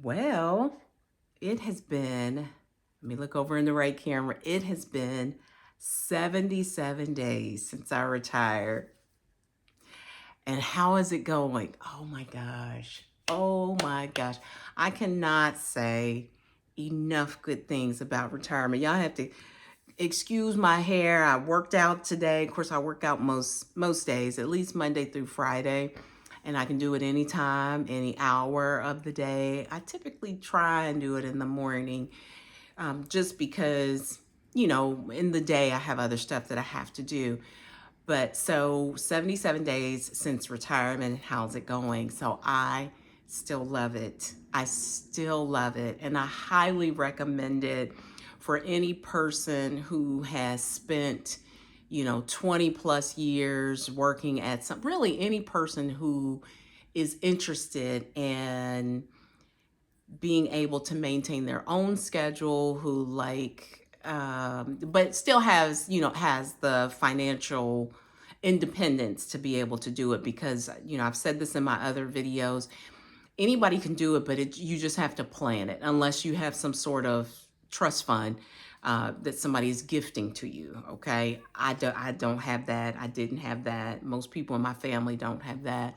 Well, it has been, let me look over in the right camera. It has been 77 days since I retired. And how is it going? Oh my gosh. Oh my gosh. I cannot say enough good things about retirement. Y'all have to excuse my hair. I worked out today. Of course, I work out most days, at least Monday through Friday, and I can do it anytime, any hour of the day. I typically try and do it in the morning, just because in the day I have other stuff that I have to do. But so 77 days since retirement, how's it going? So I still love it. I still love it. And I highly recommend it for any person who has spent, 20 plus years working at some, really any person who is interested in being able to maintain their own schedule, who but still has, has the financial independence to be able to do it. Because, I've said this in my other videos, anybody can do it, but you just have to plan it, unless you have some sort of trust fund that somebody is gifting to you. Okay. I don't have that. I didn't have that. Most people in my family don't have that.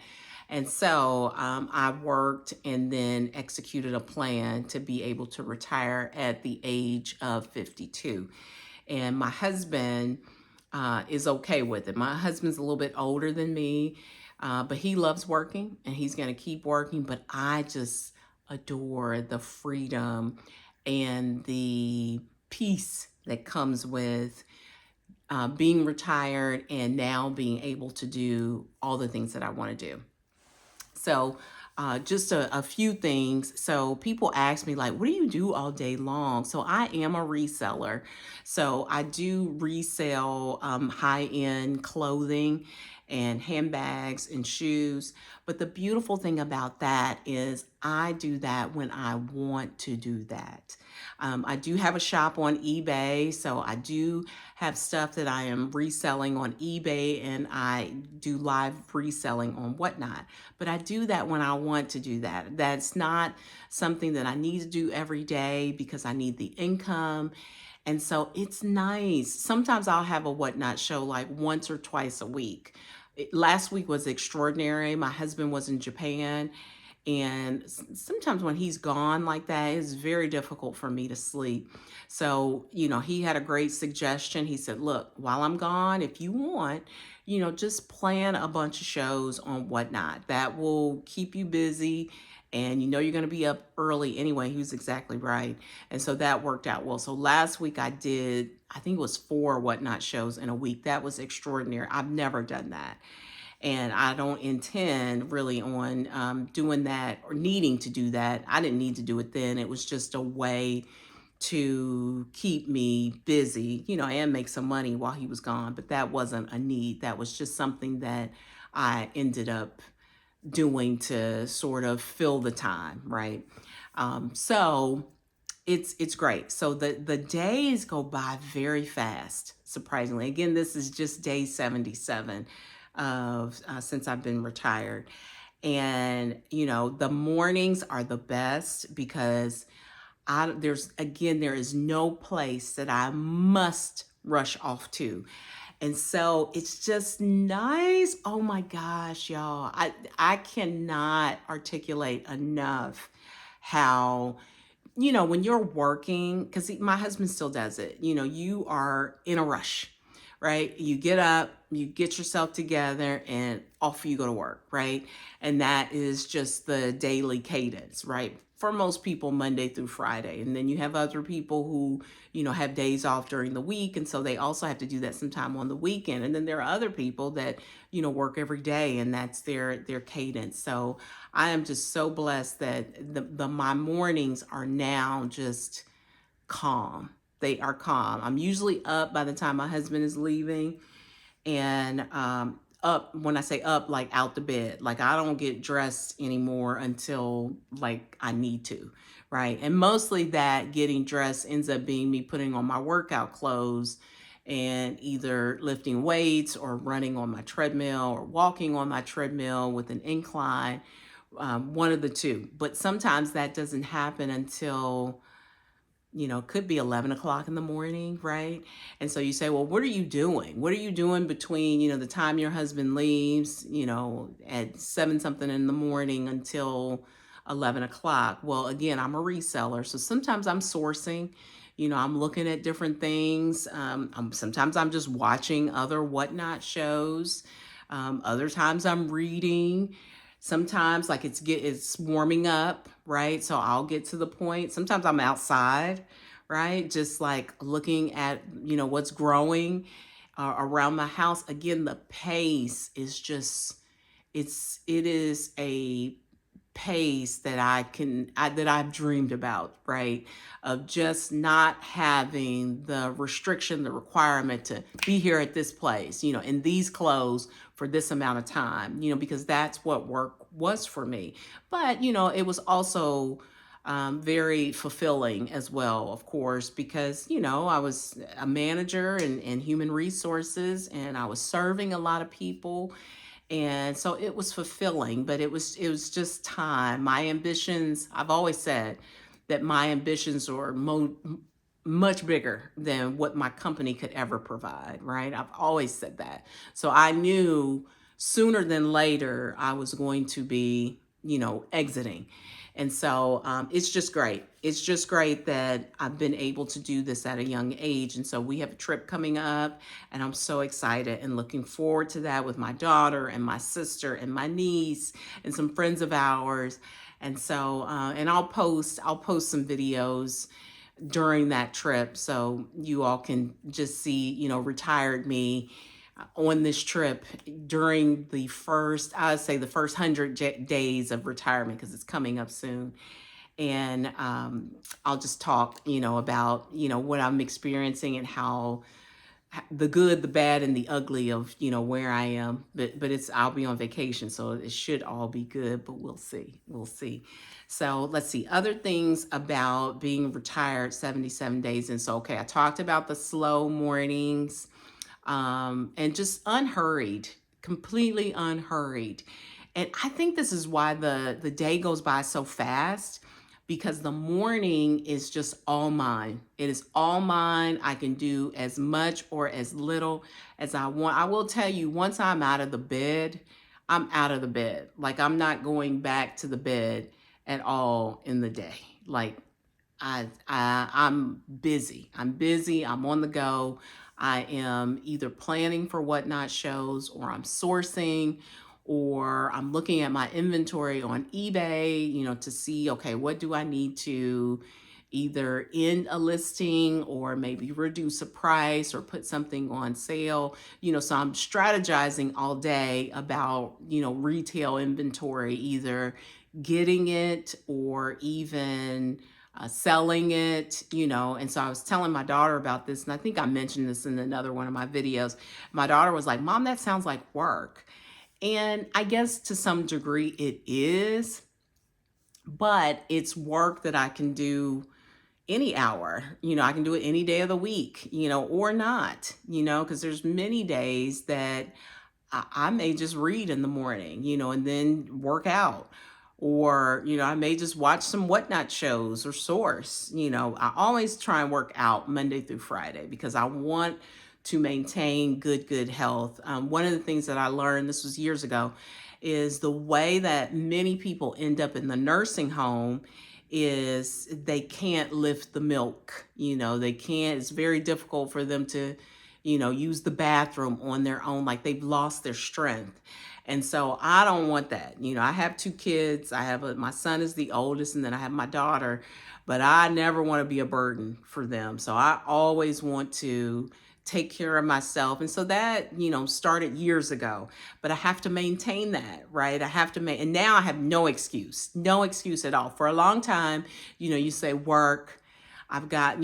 And so I worked and then executed a plan to be able to retire at the age of 52. And my husband is okay with it. My husband's a little bit older than me, but he loves working and he's going to keep working. But I just adore the freedom and the peace that comes with being retired and now being able to do all the things that I want to do. So, just a few things. So, people ask me, like, what do you do all day long? So, I am a reseller. So, I do resell high end clothing and handbags and shoes. But the beautiful thing about that is I do that when I want to do that. I do have a shop on eBay, so I do have stuff that I am reselling on eBay, and I do live reselling on Whatnot. But I do that when I want to do that. That's not something that I need to do every day because I need the income. And so it's nice. Sometimes I'll have a Whatnot show like once or twice a week. Last week was extraordinary. My husband was in Japan, and sometimes when he's gone like that, it's very difficult for me to sleep. So, he had a great suggestion. He said, look, while I'm gone, if you want, just plan a bunch of shows on Whatnot. That will keep you busy. And you're going to be up early anyway. He was exactly right. And so that worked out well. So last week I did, I think it was 4 Whatnot shows in a week. That was extraordinary. I've never done that. And I don't intend really on doing that or needing to do that. I didn't need to do it then. It was just a way to keep me busy, and make some money while he was gone. But that wasn't a need. That was just something that I ended up doing to sort of fill the time, right? So it's great. So the days go by very fast, surprisingly. Again, this is just day 77 of since I've been retired. And the mornings are the best because there is no place that I must rush off to. And so it's just nice. Oh my gosh, y'all. I cannot articulate enough how, when you're working, because my husband still does it, you are in a rush, right? You get up, you get yourself together, and off you go to work, right? And that is just the daily cadence, right? For most people, Monday through Friday. And then you have other people who, have days off during the week. And so they also have to do that sometime on the weekend. And then there are other people that, work every day, and that's their cadence. So I am just so blessed that my mornings are now just calm. They are calm. I'm usually up by the time my husband is leaving, and up, when I say up, like out the bed. Like I don't get dressed anymore until like I need to, right? And mostly that getting dressed ends up being me putting on my workout clothes and either lifting weights or running on my treadmill or walking on my treadmill with an incline, one of the two. But sometimes that doesn't happen until, could be 11 o'clock in the morning, right? And so you say, well, what are you doing? What are you doing between, the time your husband leaves, at 7 something in the morning until 11 o'clock? Well, again, I'm a reseller. So sometimes I'm sourcing, I'm looking at different things. Sometimes I'm just watching other whatnot shows. Other times I'm reading. Sometimes like it's warming up, right? So I'll get to the point. Sometimes I'm outside, right? Just like looking at, what's growing around my house. Again, the pace is just it is a pace that that I've dreamed about, right? Of just not having the restriction, the requirement to be here at this place, in these clothes for this amount of time, because that's what work was for me. But, it was also very fulfilling as well, of course, because, I was a manager in human resources and I was serving a lot of people, and so it was fulfilling, but it was just time. My ambitions, I've always said that my ambitions are much bigger than what my company could ever provide, right? I've always said that. So I knew sooner than later I was going to be, exiting. And so it's just great. It's just great that I've been able to do this at a young age. And so we have a trip coming up, and I'm so excited and looking forward to that with my daughter and my sister and my niece and some friends of ours. And so, and I'll post some videos during that trip so you all can just see, retired me on this trip during the first, I'd say the first 100 days of retirement, because it's coming up soon. And I'll just talk, about, what I'm experiencing and how the good, the bad, and the ugly of, where I am. But I'll be on vacation, so it should all be good. But we'll see. We'll see. So let's see other things about being retired 77 days. And so, okay, I talked about the slow mornings, and just unhurried, completely unhurried. And I think this is why the day goes by so fast, because the morning is just all mine. It is all mine. I can do as much or as little as I want. I will tell you, once I'm out of the bed, I'm out of the bed. Like, I'm not going back to the bed at all in the day. Like, I'm busy. I'm busy. I'm on the go. I am either planning for whatnot shows, or I'm sourcing, or I'm looking at my inventory on eBay, to see, okay, what do I need to either end a listing or maybe reduce a price or put something on sale. So I'm strategizing all day about, retail inventory, either getting it or even selling it, And so I was telling my daughter about this, and I think I mentioned this in another one of my videos. My daughter was like, Mom, that sounds like work. And I guess to some degree it is, but it's work that I can do any hour. I can do it any day of the week, or not, because there's many days that I may just read in the morning, and then work out. Or, I may just watch some whatnot shows or source. I always try and work out Monday through Friday because I want to maintain good health. One of the things that I learned, this was years ago, is the way that many people end up in the nursing home is they can't lift the milk. They can't, it's very difficult for them to, use the bathroom on their own, like they've lost their strength. And so I don't want that. I have two kids. My son is the oldest, and then I have my daughter, but I never want to be a burden for them. So I always want to take care of myself. And so that, started years ago, but I have to maintain that, right? I have to and now I have no excuse at all. For a long time, you say work, I've got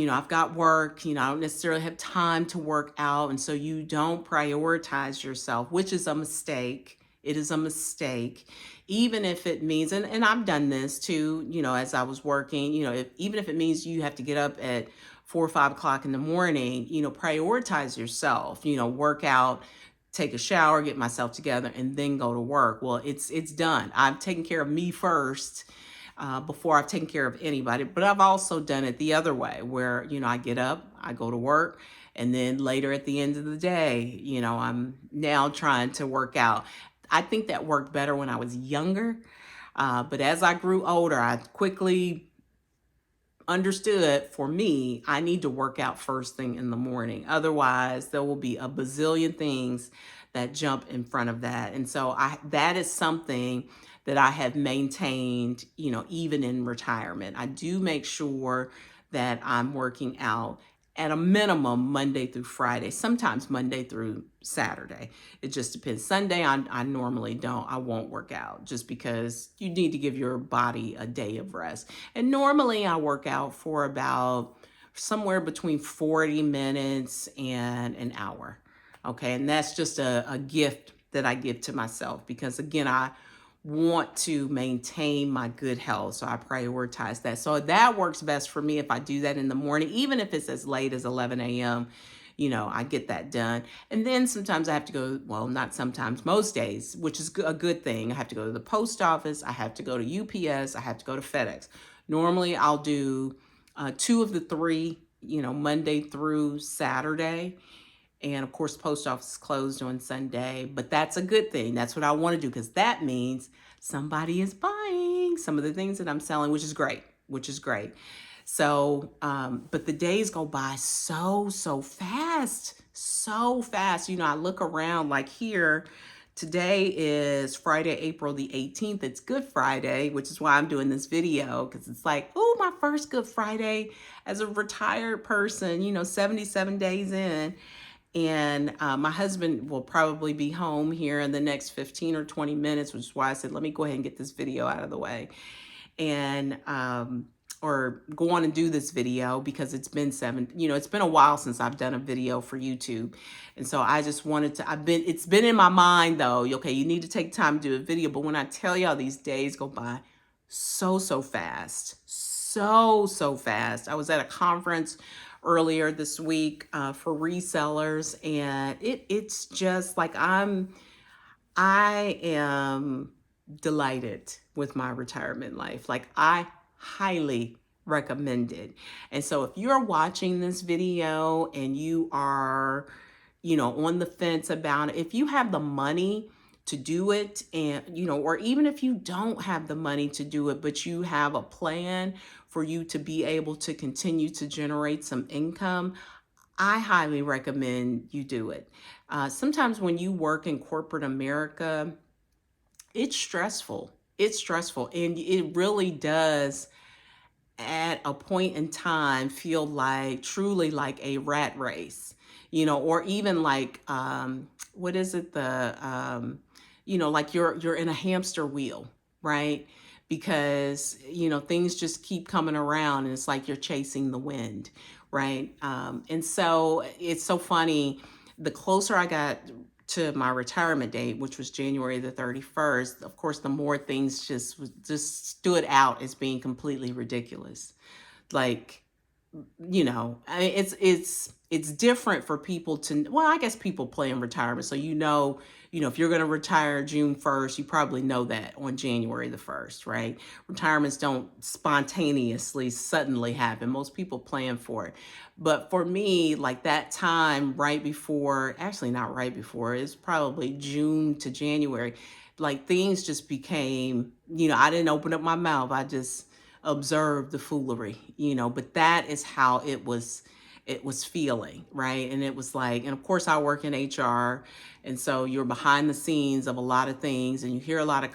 work, I don't necessarily have time to work out. And so you don't prioritize yourself, which is a mistake. It is a mistake, even if it means, and I've done this too, as I was working, even if it means you have to get up at 4 or 5 o'clock in the morning, prioritize yourself, work out, take a shower, get myself together, and then go to work. Well, it's done. I've taken care of me first before I've taken care of anybody. But I've also done it the other way, where I get up, I go to work, and then later at the end of the day, I'm now trying to work out. I think that worked better when I was younger, but as I grew older, I quickly understood, for me, I need to work out first thing in the morning. Otherwise, there will be a bazillion things that jump in front of that. And so that is something that I have maintained, even in retirement. I do make sure that I'm working out at a minimum Monday through Friday, sometimes Monday through Saturday. It just depends. Sunday, I normally don't. I won't work out just because you need to give your body a day of rest. And normally I work out for about somewhere between 40 minutes and an hour. Okay. And that's just a gift that I give to myself because, again, I want to maintain my good health. So I prioritize that. So that works best for me if I do that in the morning, even if it's as late as 11 a.m. I get that done. And then sometimes I have to go, well, not sometimes, most days, which is a good thing. I have to go to the post office. I have to go to UPS. I have to go to FedEx. Normally I'll do two of the three, Monday through Saturday. And of course, post office is closed on Sunday, but that's a good thing. That's what I want to do because that means somebody is buying some of the things that I'm selling, which is great, which is great. So, but the days go by so fast, so fast. I look around like here. Today is Friday, April the 18th. It's Good Friday, which is why I'm doing this video because it's like, oh, my first Good Friday as a retired person, 77 days in. And my husband will probably be home here in the next 15 or 20 minutes, which is why I said, let me go ahead and get this video out of the way. And, or go on and do this video because it's been it's been a while since I've done a video for YouTube. And so I just wanted to, it's been in my mind though, okay, you need to take time to do a video. But when I tell y'all these days go by so fast, so fast. I was at a conference earlier this week for resellers, and it's just like I am delighted with my retirement life. Like, I highly recommend it. And so if you're watching this video and you are, on the fence about it, if you have the money to do it, and, or even if you don't have the money to do it, but you have a plan for you to be able to continue to generate some income, I highly recommend you do it. Sometimes when you work in corporate America, it's stressful. It's stressful. And it really does, at a point in time, feel like truly like a rat race, or even like, what is it? Like you're in a hamster wheel, right? Because, things just keep coming around and it's like you're chasing the wind, right? And so it's so funny. The closer I got to my retirement date, which was January the 31st, of course, the more things just stood out as being completely ridiculous. Like, I mean, it's different for people to, well, I guess people play in retirement. So, if you're going to retire June 1st, you probably know that on January the 1st, right? Retirements don't spontaneously suddenly happen. Most people plan for it. But for me, like that time right before, actually not right before, it's probably June to January, like things just became, I didn't open up my mouth. I just observed the foolery, but that is how it was feeling, right? And it was like, and of course I work in HR, and so you're behind the scenes of a lot of things, and you hear a lot of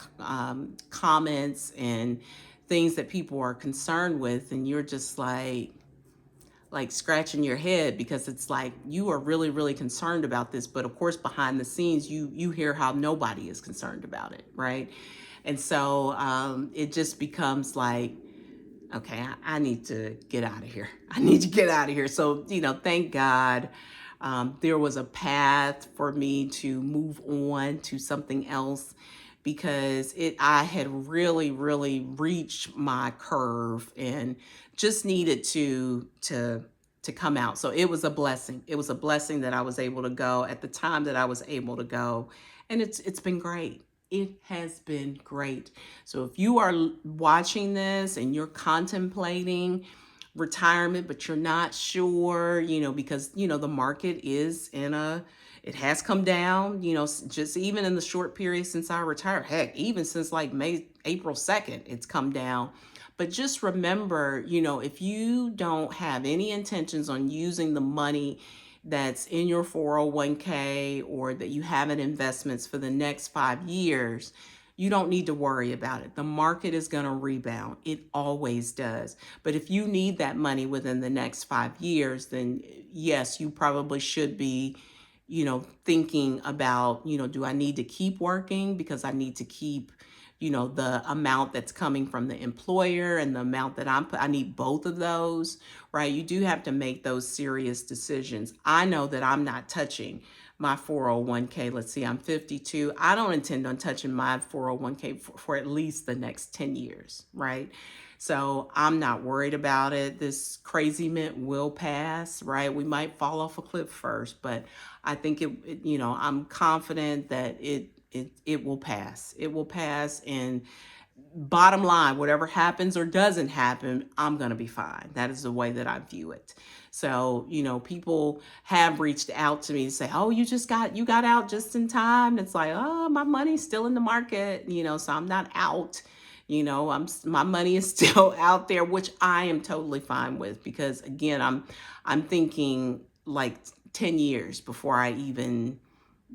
comments and things that people are concerned with, and you're just like scratching your head because it's like you are really concerned about this, but of course behind the scenes you hear how nobody is concerned about it, right? And so it just becomes like, okay, I need to get out of here. I need to get out of here. So, thank God there was a path for me to move on to something else because I had really reached my curve and just needed to to come out. So it was a blessing. It was a blessing that I was able to go at the time that I was able to go. And it's been great. It has been great. So if you are watching this and you're contemplating retirement, but you're not sure, because, the market is it has come down, just even in the short period since I retired. Heck, even since like April 2nd, it's come down. But just remember, if you don't have any intentions on using the money that's in your 401k or that you have in investments for the next 5 years, you don't need to worry about it. The market is going to rebound. It always does. But if you need that money within the next 5 years, then yes, you probably should be, thinking about, do I need to keep working because I need to keep, the amount that's coming from the employer and the amount that I need both of those, right? You do have to make those serious decisions. I know that I'm not touching my 401k. Let's see, I'm 52. I don't intend on touching my 401k for at least the next 10 years, right? So I'm not worried about it. This crazy mint will pass, right? We might fall off a cliff first, but I think I'm confident that it will pass. It will pass, and bottom line, whatever happens or doesn't happen, I'm going to be fine. That is the way that I view it. So, people have reached out to me to say, "Oh, you got out just in time." It's like, "Oh, my money's still in the market," so I'm not out. My money is still out there, which I am totally fine with, because again, I'm thinking like 10 years before I even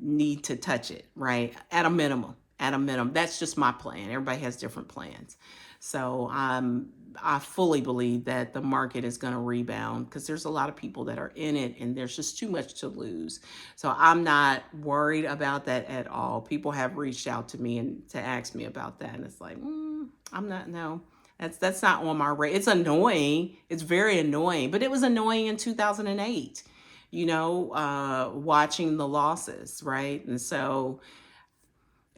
need to touch it, right? At a minimum. At a minimum. That's just my plan. Everybody has different plans. So I fully believe that the market is going to rebound, because there's a lot of people that are in it and there's just too much to lose. So I'm not worried about that at all. People have reached out to me and to ask me about that. And it's like, I'm not, no. That's not on my radar. It's annoying. It's very annoying. But it was annoying in 2008, watching the losses, right? And so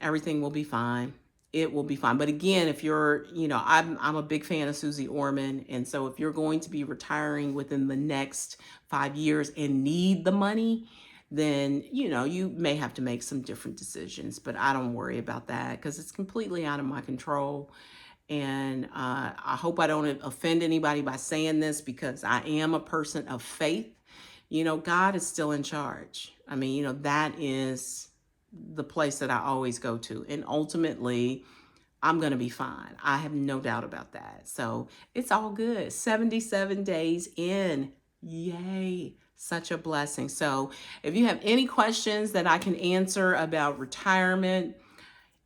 everything will be fine. It will be fine. But again, if you're, I'm a big fan of Susie Orman. And so if you're going to be retiring within the next 5 years and need the money, then, you may have to make some different decisions. But I don't worry about that, because it's completely out of my control. And I hope I don't offend anybody by saying this, because I am a person of faith. God is still in charge. I mean, that is the place that I always go to. And ultimately, I'm going to be fine. I have no doubt about that. So it's all good. 77 days in. Yay. Such a blessing. So if you have any questions that I can answer about retirement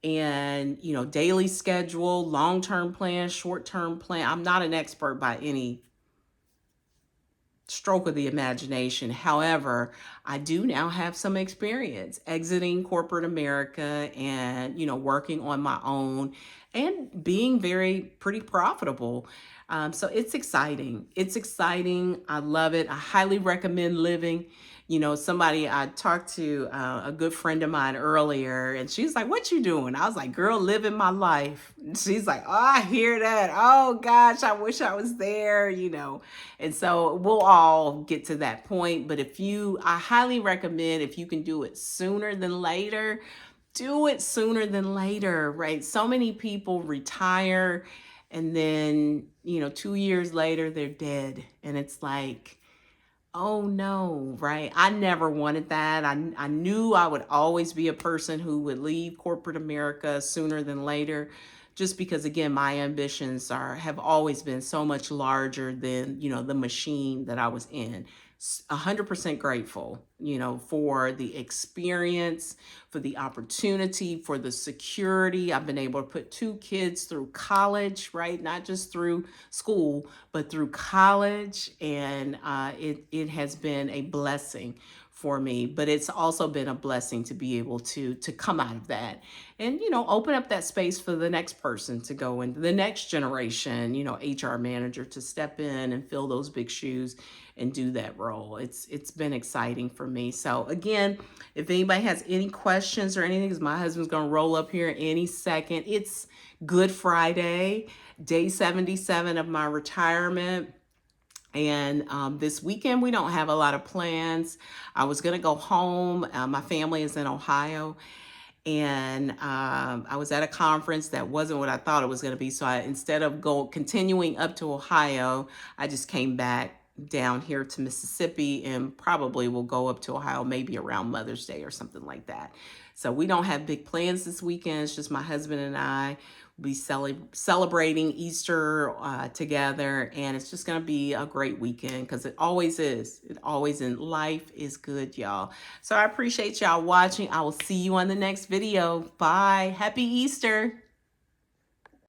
and, daily schedule, long-term plan, short-term plan, I'm not an expert by any stroke of the imagination. However, I do now have some experience exiting corporate America and, working on my own and being pretty profitable. So it's exciting. It's exciting. I love it. I highly recommend living. Somebody I talked to, a good friend of mine earlier, and she's like, "What you doing?" I was like, "Girl, living my life." And she's like, "Oh, I hear that. Oh gosh, I wish I was there," And so we'll all get to that point. But I highly recommend, if you can do it sooner than later, do it sooner than later, right? So many people retire and then, 2 years later, they're dead. And it's like, oh no, right? I never wanted that. I knew I would always be a person who would leave corporate America sooner than later, just because again, my ambitions have always been so much larger than, the machine that I was in. 100% grateful, for the experience, for the opportunity, for the security. I've been able to put 2 kids through college, right? Not just through school, but through college. And it has been a blessing for me, but it's also been a blessing to be able to come out of that and, open up that space for the next person to go into the next generation, HR manager to step in and fill those big shoes and do that role. It's been exciting for me. So again, if anybody has any questions or anything, because my husband's going to roll up here any second. It's Good Friday, day 77 of my retirement. And this weekend, we don't have a lot of plans. I was going to go home. My family is in Ohio. And I was at a conference that wasn't what I thought it was going to be. So instead of continuing up to Ohio, I just came back down here to Mississippi, and probably will go up to Ohio maybe around Mother's Day or something like that. So we don't have big plans this weekend. It's just my husband and I will be celebrating Easter together, and it's just going to be a great weekend because it always is. It always in life is good, y'all. So I appreciate y'all watching. I will see you on the next video. Bye. Happy Easter.